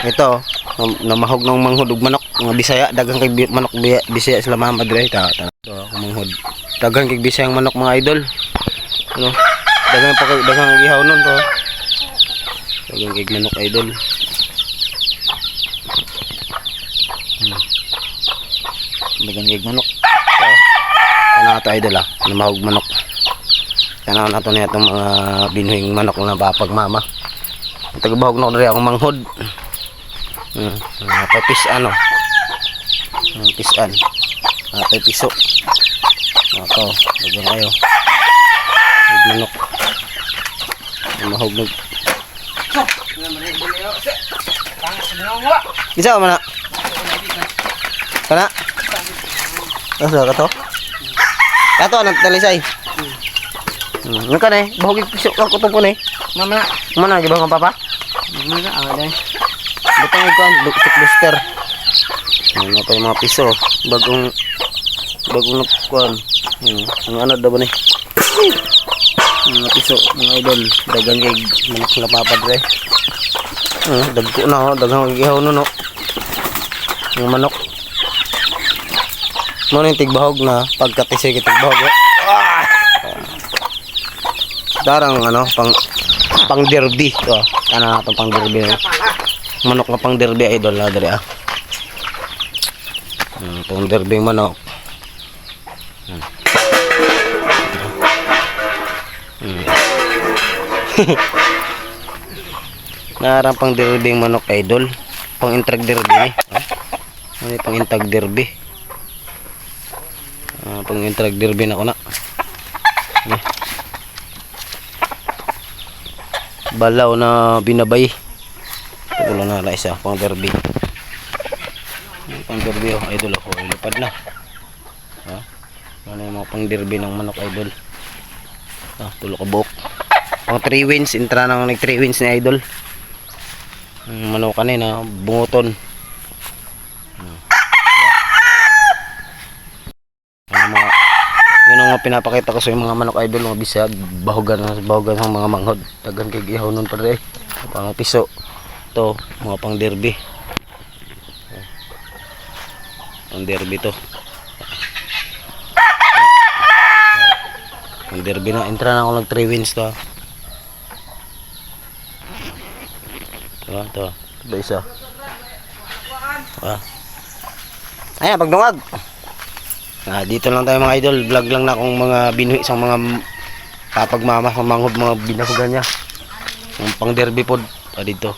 Ito, namahog ng manghod ug manok, mga Bisaya, daghang kay manok Bisaya sila mama dire ta. Ito, manghod. Daghang kay Bisayang manok mga idol. Ano? Daghang gihaw nun to. Daghang kay manok idol. Daghang kay manok. Ano to idol namahog manok. Tanaw na to niya itong mga binuhing manok na papagmama. Tagabahog na ko rin akong manghod. Papisan pisan. Papiso. Ako, bagyan kayo. Manok. Mahog nag. Isa ka mana? Kana? Asa ka to? Kato anak talisay. Nga ka na bahog piso ka ko to po na Mama, mana gibang ang papa? Mana ada. Butang ikaw, booster. Ano pa yung mga piso, bagong nakukuhan. Ang ano daw ba ni? Mga piso, mga idol, dagang kay manok na papadre. Dagko na dagang ihaw no. Yung manok. Mo ni tigbahog na pagkatisay kay tigbahog. Darang pang derby to. Ana to pang derby. Manok nga pang derby idol na diri pang derby manok. Narang pang derby manok idol. Pang intrag derby ni. Ano pang intag derby? Pang intrag derby na ko na. Balaw na binabay. Wala na lang isa pang derby. Pang derby idol ako ilipad na. Ano yung mga pang derby ng manok idol. Tulo ka buok. Pang 3 wins intra nang nag 3 wins ni idol. Manok kanina bunguton. Yun ang pinapakita ko sa mga manok idol, mga Bisaya, bahugan ng mga manghod. Dagan kay gihaw nun pa rin. Pang piso. Ito, mga pang derby. Pang derby to. Pang derby na. Entra na ako ng 3 wins to. Ito. Ito isa. Ayan, pagdungag. Dito lang tayo mga idol. Vlog lang na akong mga binuhi sa mga papagmama, mga manghod, mga binahugan niya. Pang derby pod. Dito.